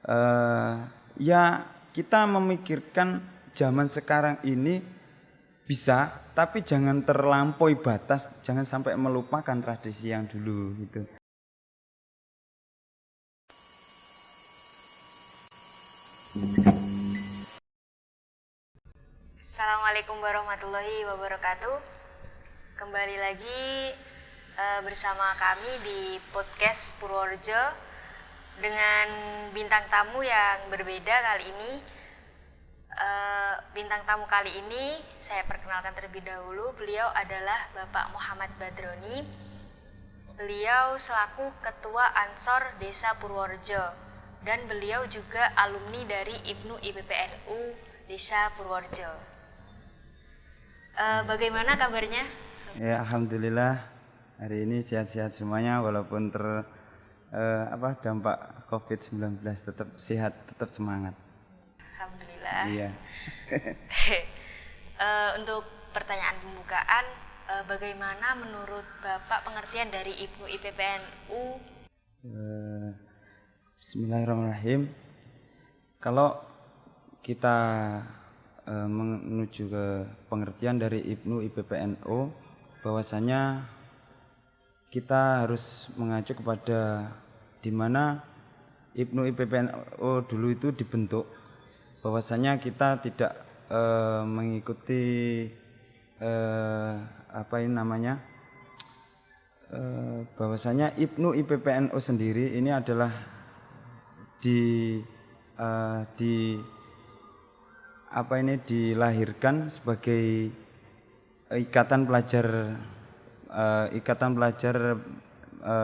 eh, ya kita memikirkan zaman sekarang ini bisa, tapi jangan terlampaui batas, jangan sampai melupakan tradisi yang dulu gitu. Assalamualaikum warahmatullahi wabarakatuh. Kembali lagi bersama kami di podcast Purworejo dengan bintang tamu yang berbeda kali ini. Bintang tamu kali ini saya perkenalkan terlebih dahulu. Beliau adalah Bapak Muhammad Badroni. Beliau selaku Ketua Ansor Desa Purworejo dan beliau juga alumni dari IPNU IPPNU Desa Purworejo. Bagaimana kabarnya? Ya, alhamdulillah hari ini sehat-sehat semuanya, walaupun dampak COVID-19, tetap sehat, tetap semangat. Alhamdulillah. Iya. Untuk pertanyaan pembukaan, bagaimana menurut Bapak pengertian dari IPNU IPPNU? Bismillahirrahmanirrahim. Kalau kita menuju ke pengertian dari IPNU IPPNU, bahwasanya kita harus mengacu kepada di mana IPNU IPPNU dulu itu dibentuk, bahwasanya kita tidak mengikuti bahwasanya IPNU IPPNU sendiri ini adalah dilahirkan sebagai ikatan pelajar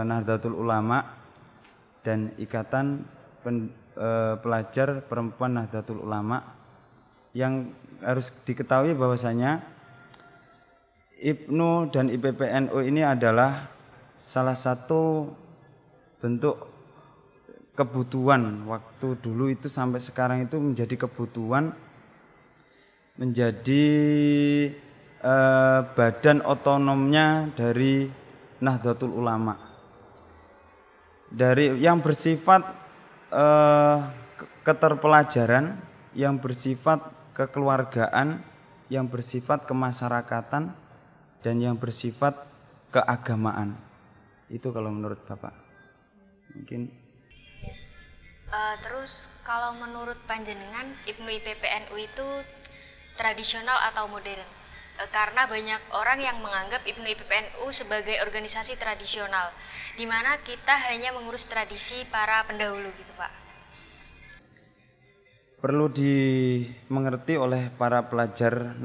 Nahdlatul Ulama dan ikatan pelajar perempuan Nahdlatul Ulama. Yang harus diketahui bahwasanya IPNU dan IPPNU ini adalah salah satu bentuk kebutuhan waktu dulu itu sampai sekarang itu menjadi kebutuhan, menjadi badan otonomnya dari Nahdlatul Ulama, dari yang bersifat keterpelajaran, yang bersifat kekeluargaan, yang bersifat kemasyarakatan, dan yang bersifat keagamaan. Itu kalau menurut Bapak. Mungkin Terus kalau menurut panjenengan IPNU IPPNU itu tradisional atau modern? Karena banyak orang yang menganggap IPNU IPPNU sebagai organisasi tradisional, di mana kita hanya mengurus tradisi para pendahulu gitu, Pak. Perlu dimengerti oleh para pelajar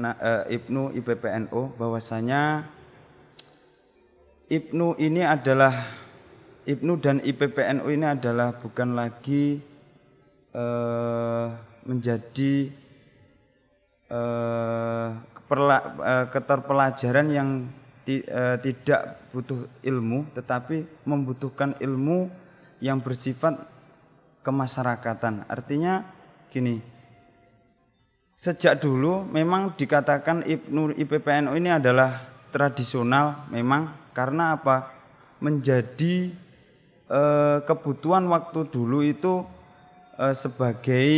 IPNU IPPNU bahwasanya IPNU dan IPPNU ini adalah bukan lagi menjadi keterpelajaran yang tidak butuh ilmu, tetapi membutuhkan ilmu yang bersifat kemasyarakatan. Artinya gini, sejak dulu memang dikatakan IPNU IPPNU ini adalah tradisional, memang karena apa? Menjadi kebutuhan waktu dulu itu sebagai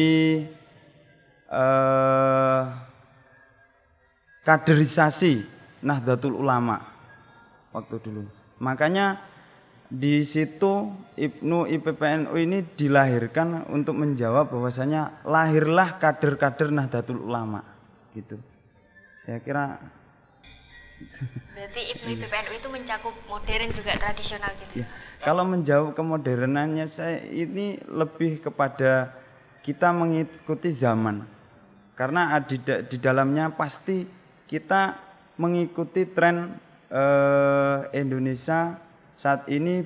kaderisasi Nahdlatul Ulama waktu dulu. Makanya di situ IPNU IPPNU ini dilahirkan untuk menjawab bahwasanya lahirlah kader-kader Nahdlatul Ulama gitu. Saya kira Berarti IPNU IPPNU itu mencakup modern juga tradisional gitu. ya, kalau menjawab kemodernannya, saya ini lebih kepada kita mengikuti zaman. Karena di dalamnya pasti kita mengikuti tren Indonesia saat ini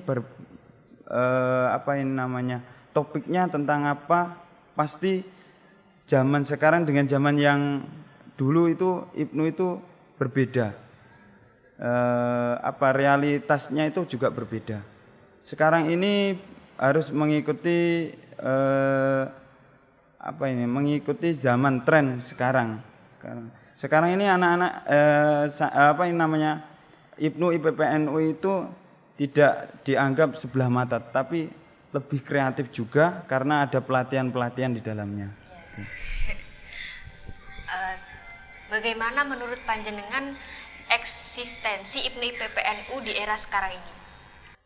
topiknya tentang apa, pasti zaman sekarang dengan zaman yang dulu itu IPNU itu berbeda. Realitasnya itu juga berbeda. Sekarang ini harus mengikuti mengikuti zaman tren sekarang. Sekarang ini anak-anak IPNU IPPNU itu tidak dianggap sebelah mata, tapi lebih kreatif juga karena ada pelatihan-pelatihan di dalamnya. Bagaimana menurut panjenengan eksistensi IPNU IPPNU di era sekarang ini?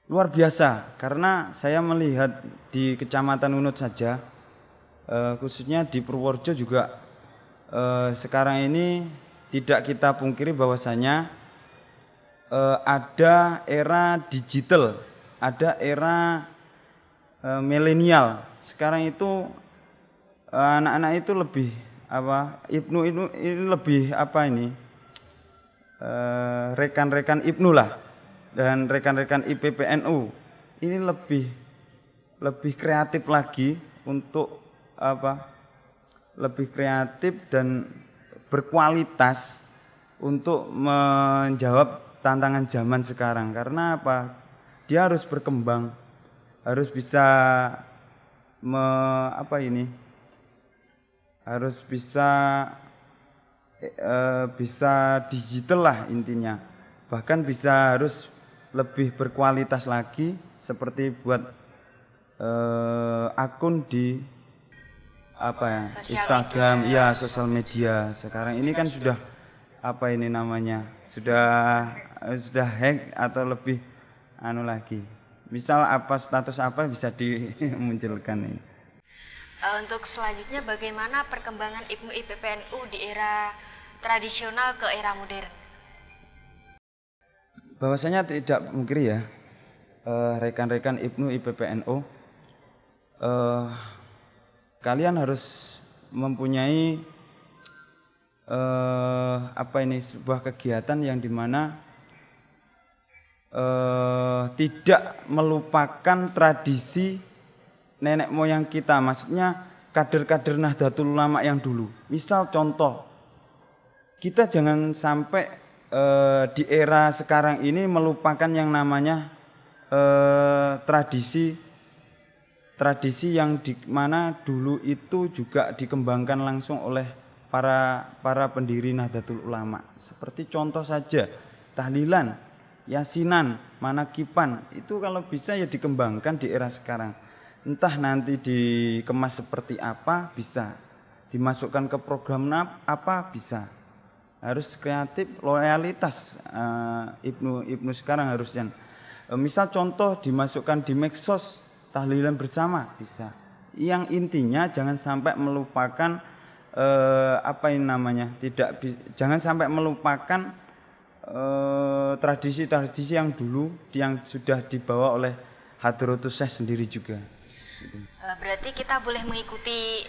Luar biasa, karena saya melihat di Kecamatan Unut saja, khususnya di Purworejo juga sekarang ini tidak kita pungkiri bahwasanya ada era digital, ada era milenial. Sekarang itu anak-anak itu lebih IPNU ini lebih rekan-rekan IPNU lah dan rekan-rekan IPPNU ini lebih kreatif lagi untuk lebih kreatif dan berkualitas untuk menjawab tantangan zaman sekarang. Karena dia harus berkembang, harus bisa harus bisa digital lah intinya, bahkan bisa harus lebih berkualitas lagi seperti buat akun di Instagram media. Sosial media sekarang ini kan sudah sudah hack atau lebih lagi, misal status bisa dimunculkan ini. Untuk selanjutnya, bagaimana perkembangan IPNU IPPNU di era tradisional ke era modern? Bahwasanya tidak mungkin ya, rekan-rekan IPNU IPPNU, kalian harus mempunyai sebuah kegiatan yang dimana tidak melupakan tradisi nenek moyang kita, maksudnya kader-kader Nahdlatul Ulama yang dulu. Misal contoh, kita jangan sampai di era sekarang ini melupakan yang namanya tradisi yang di mana dulu itu juga dikembangkan langsung oleh para pendiri Nahdlatul Ulama. Seperti contoh saja tahlilan, yasinan, manakipan, itu kalau bisa ya dikembangkan di era sekarang. Entah nanti dikemas seperti apa, bisa dimasukkan ke program apa, bisa. Harus kreatif, loyalitas IPNU sekarang harusnya. Misal contoh dimasukkan di medsos, tahlilan bersama, bisa. Yang intinya jangan sampai melupakan jangan sampai melupakan tradisi-tradisi yang dulu yang sudah dibawa oleh Hadratus Syekh sendiri juga. Berarti kita boleh mengikuti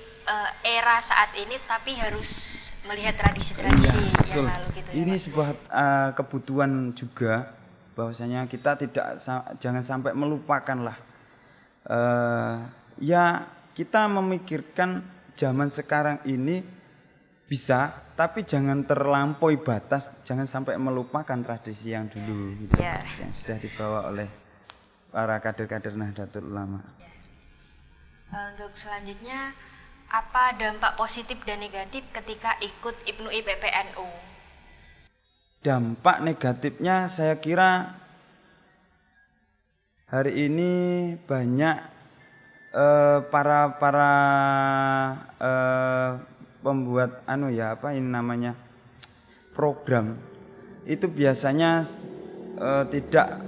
era saat ini, tapi harus melihat tradisi-tradisi yang lalu gitu. Ini sebuah kebutuhan juga, bahwasanya kita jangan sampai melupakan lah. Kita memikirkan zaman sekarang ini bisa, tapi jangan terlampaui batas, jangan sampai melupakan tradisi yang dulu gitu, yang sudah dibawa oleh para kader-kader Nahdlatul Ulama. Untuk selanjutnya, apa dampak positif dan negatif ketika ikut IPNU IPPNU? Dampak negatifnya saya kira hari ini banyak para pembuat program itu biasanya tidak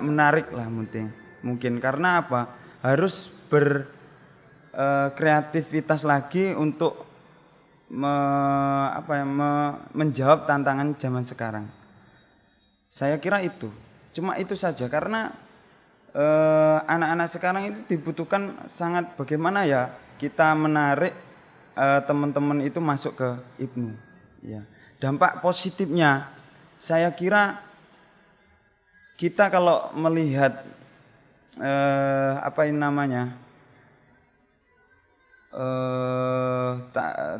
menarik lah, mungkin karena harus berkreativitas lagi untuk menjawab tantangan zaman sekarang. Saya kira cuma itu saja, karena anak-anak sekarang itu dibutuhkan sangat bagaimana ya kita menarik teman-teman itu masuk ke IPNU. Ya. Dampak positifnya saya kira kita kalau melihat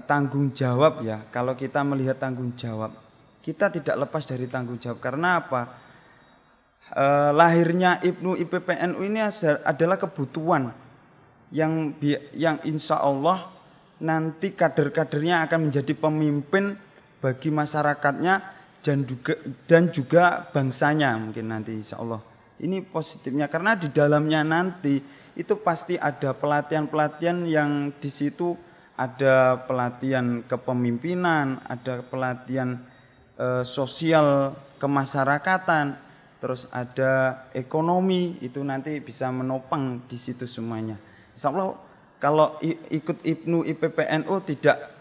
tanggung jawab ya, kalau kita melihat tanggung jawab, kita tidak lepas dari tanggung jawab. Karena lahirnya IPNU IPPNU ini adalah kebutuhan yang insya Allah nanti kader-kadernya akan menjadi pemimpin bagi masyarakatnya dan juga bangsanya mungkin nanti insya Allah. Ini positifnya karena di dalamnya nanti itu pasti ada pelatihan-pelatihan yang di situ ada pelatihan kepemimpinan, ada pelatihan sosial kemasyarakatan, terus ada ekonomi, itu nanti bisa menopang di situ semuanya. Insya Allah kalau ikut IPNU IPPNU tidak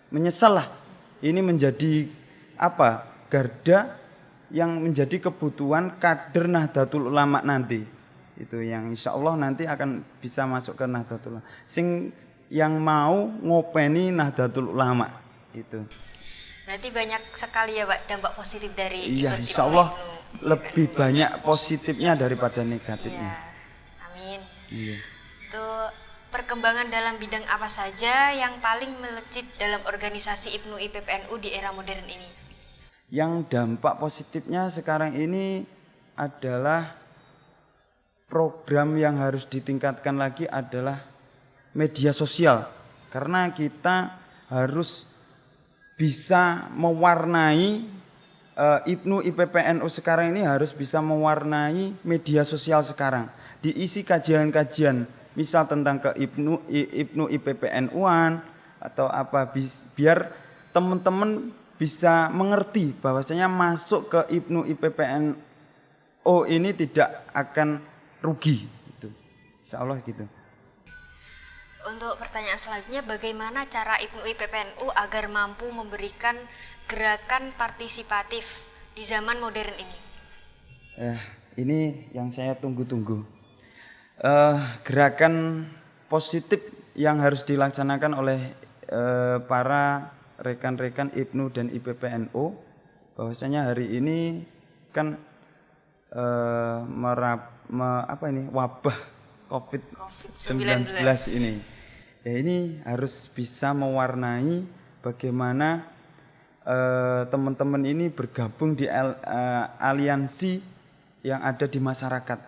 menyesal lah. Ini menjadi garda yang menjadi kebutuhan kader Nahdlatul Ulama nanti. Itu yang insya Allah nanti akan bisa masuk ke Nahdlatul Ulama. Yang mau ngopeni Nahdlatul Ulama itu. Berarti banyak sekali ya Pak dampak positif dari Iya, ikut insya Allah IPNU. lebih banyak positifnya daripada negatifnya. Iya. Amin. Iya. Itu perkembangan dalam bidang apa saja yang paling melejit dalam organisasi IPNU IPPNU di era modern ini? Yang dampak positifnya sekarang ini adalah program yang harus ditingkatkan lagi adalah media sosial. Karena kita harus bisa mewarnai IPNU IPPNU sekarang ini harus bisa mewarnai media sosial sekarang. Diisi kajian-kajian misal tentang ke IPNU IPPNU-an atau apa biar teman-teman bisa mengerti bahwasanya masuk ke IPNU IPPNU ini tidak akan rugi gitu. Insya Allah gitu. Untuk pertanyaan selanjutnya, bagaimana cara IPNU IPPNU agar mampu memberikan gerakan partisipatif di zaman modern ini? Ini yang saya tunggu-tunggu. Gerakan positif yang harus dilaksanakan oleh para rekan-rekan IPNU dan IPPNU, bahwasanya hari ini kan wabah COVID-19 ini. Ya, ini harus bisa mewarnai bagaimana teman-teman ini bergabung di aliansi yang ada di masyarakat,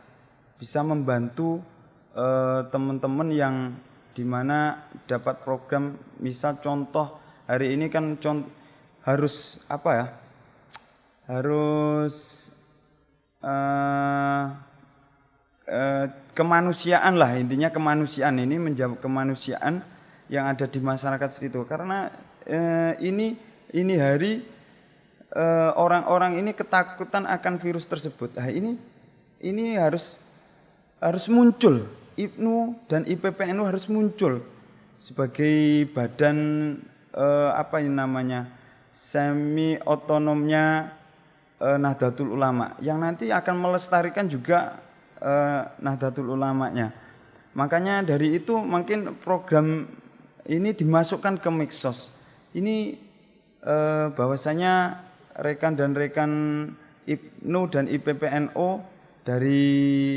bisa membantu teman-teman yang dimana dapat program, misal contoh hari ini kan harus kemanusiaan lah, intinya kemanusiaan ini menjawab kemanusiaan yang ada di masyarakat situ. Karena ini hari orang-orang ini ketakutan akan virus tersebut. Nah, ini harus muncul, IPNU dan IPPNU harus muncul sebagai badan semi otonomnya Nahdlatul Ulama yang nanti akan melestarikan juga Nahdlatul Ulamanya. Makanya dari itu mungkin program ini dimasukkan ke Mixos. Ini bahwasanya rekan dan rekan IPNU dan IPPNU dari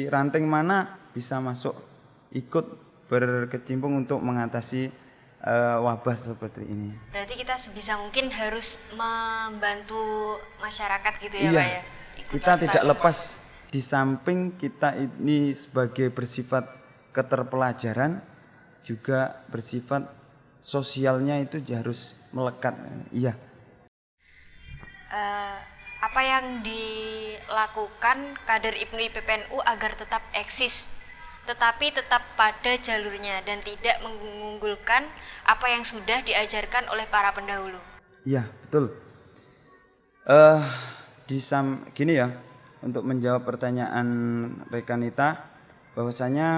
ranting mana bisa masuk ikut berkecimpung untuk mengatasi wabah seperti ini. Berarti kita sebisa mungkin harus membantu masyarakat gitu ya, iya, Pak ya. Kita tidak lepas, di samping kita ini sebagai bersifat keterpelajaran, juga bersifat sosialnya itu harus melekat. Iya. Apa yang dilakukan kader IPNU IPPNU agar tetap eksis, tetapi tetap pada jalurnya dan tidak mengunggulkan apa yang sudah diajarkan oleh para pendahulu? Iya, betul. Gini ya, untuk menjawab pertanyaan rekanita, bahwasanya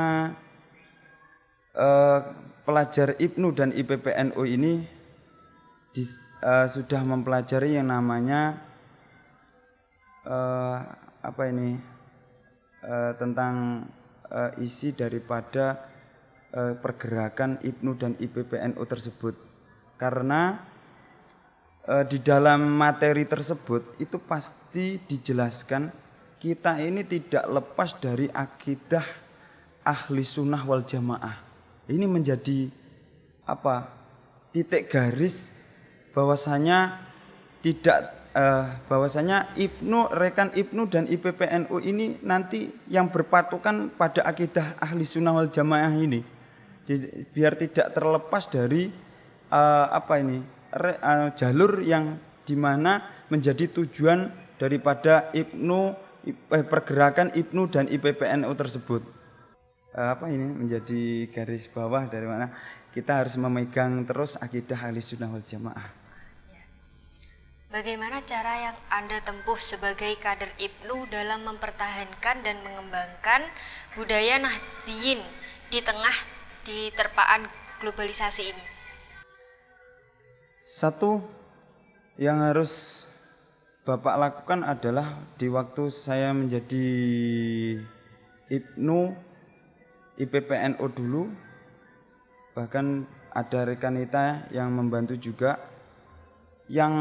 pelajar IPNU dan IPPNU ini sudah mempelajari yang namanya tentang isi daripada pergerakan IPNU dan IPPNU tersebut. Karena di dalam materi tersebut itu pasti dijelaskan kita ini tidak lepas dari akidah ahli sunnah wal jamaah. Ini menjadi titik garis bahwasanya bahwasanya rekan IPNU dan IPPNU ini nanti yang berpatokan pada akidah ahli sunnah wal jamaah ini, biar tidak terlepas dari jalur yang dimana menjadi tujuan daripada IPNU, pergerakan IPNU dan IPPNU tersebut. Apa ini menjadi garis bawah dari mana kita harus memegang terus akidah Ahlussunnah wal Jamaah. Bagaimana cara yang Anda tempuh sebagai kader IPNU dalam mempertahankan dan mengembangkan budaya Nahdliyin di tengah diterpaan globalisasi ini? Satu yang harus Bapak lakukan adalah di waktu saya menjadi IPNU, IPPNU dulu, bahkan ada rekan kita yang membantu juga. Yang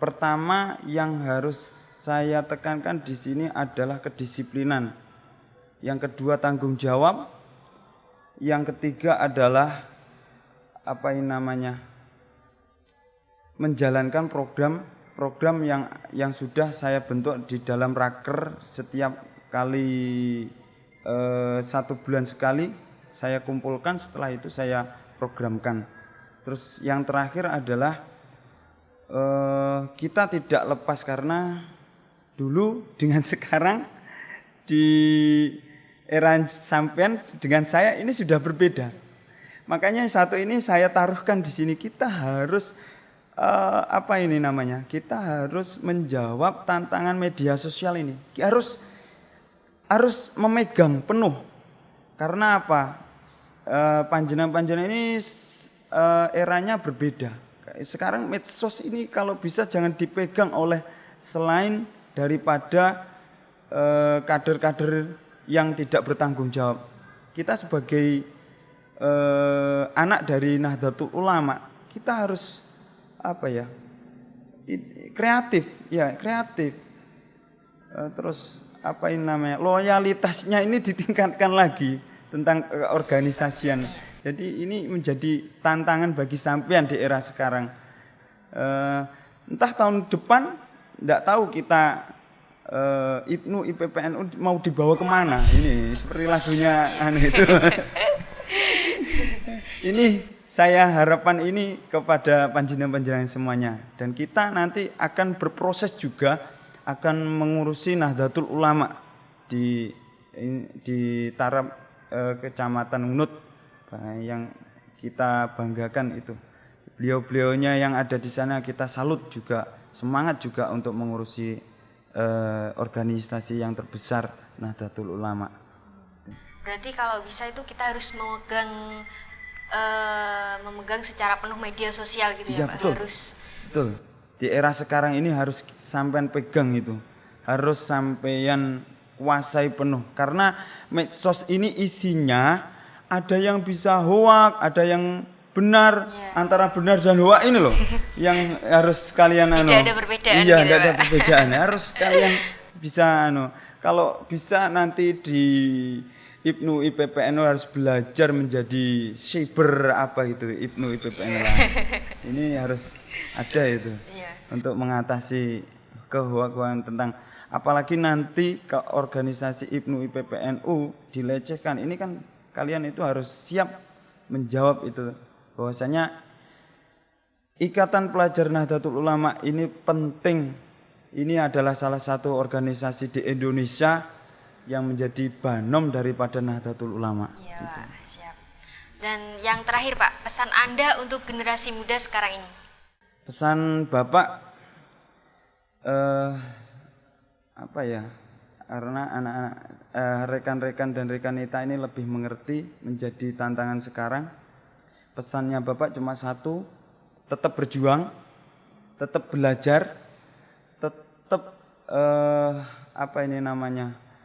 pertama yang harus saya tekankan di sini adalah kedisiplinan. Yang kedua tanggung jawab. Yang ketiga adalah menjalankan program yang sudah saya bentuk di dalam raker. Setiap kali 1 bulan sekali saya kumpulkan, setelah itu saya programkan. Terus yang terakhir adalah kita tidak lepas, karena dulu dengan sekarang di era sampean dengan saya ini sudah berbeda. Makanya satu ini saya taruhkan di sini, kita harus kita harus menjawab tantangan media sosial ini. Harus memegang penuh. Karena apa? Panjenengan ini eranya berbeda. Sekarang medsos ini kalau bisa jangan dipegang oleh selain daripada kader-kader yang tidak bertanggung jawab. Kita sebagai anak dari Nahdlatul Ulama, kita harus kreatif. Terus loyalitasnya ini ditingkatkan lagi tentang keorganisasian. Jadi ini menjadi tantangan bagi sampean di era sekarang. Entah tahun depan, tidak tahu kita IPNU, IPPNU mau dibawa kemana. Ini seperti lagunya itu. Ini saya harapan ini kepada panjenengan semuanya. Dan kita nanti akan berproses juga, akan mengurusi Nahdlatul Ulama di taraf Kecamatan Ngunut. Yang kita banggakan itu, beliau-beliaunya yang ada di sana kita salut juga, semangat juga untuk mengurusi organisasi yang terbesar Nahdlatul Ulama. Berarti kalau bisa itu kita harus memegang secara penuh media sosial gitu ya, Pak? Betul. Di era sekarang ini harus sampean pegang itu, harus sampean kuasai penuh, karena medsos ini isinya ada yang bisa hoak, ada yang benar, antara benar dan hoak ini loh yang harus kalian tidak ada perbedaan gitu, tidak ada Pak. perbedaan. Harus kalian bisa kalau bisa nanti di IPNU IPPNU harus belajar menjadi cyber IPNU IPPNU. Ini harus ada itu untuk mengatasi kehoak-hoakan tentang, apalagi nanti ke organisasi IPNU IPPNU dilecehkan, ini kan kalian itu harus siap menjawab itu, bahwasanya Ikatan Pelajar Nahdlatul Ulama ini penting. Ini adalah salah satu organisasi di Indonesia yang menjadi banom daripada Nahdlatul Ulama. Iya, Pak, siap. Dan yang terakhir Pak, pesan Anda untuk generasi muda sekarang ini? Pesan Bapak karena anak-anak rekan-rekan dan rekanita ini lebih mengerti menjadi tantangan sekarang. Pesannya Bapak cuma satu, tetap berjuang, tetap belajar, tetap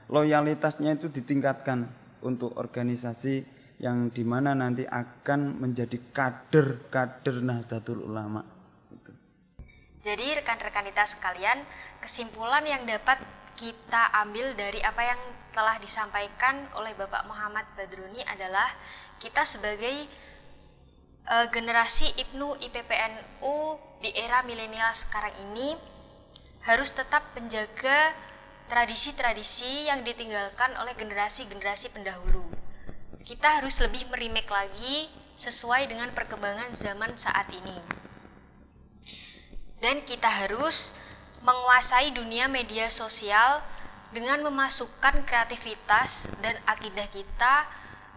loyalitasnya itu ditingkatkan untuk organisasi yang dimana nanti akan menjadi kader Nahdlatul Ulama. Jadi rekan-rekan kita sekalian, kesimpulan yang dapat kita ambil dari apa yang telah disampaikan oleh Bapak Muhammad Badroni adalah kita sebagai generasi IPNU IPPNU di era milenial sekarang ini harus tetap menjaga tradisi-tradisi yang ditinggalkan oleh generasi-generasi pendahulu. Kita harus lebih merimake lagi sesuai dengan perkembangan zaman saat ini. Dan kita harus menguasai dunia media sosial dengan memasukkan kreativitas dan akidah kita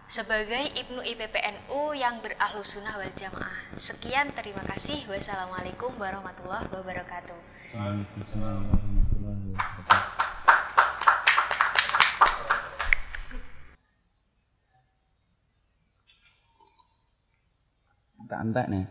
sebagai Ibnu IPPNU yang berahlus sunnah wal jamaah. Sekian, terima kasih. Wassalamualaikum warahmatullahi wabarakatuh. Waalaikumsalam warahmatullahi wabarakatuh. Tak antek nih.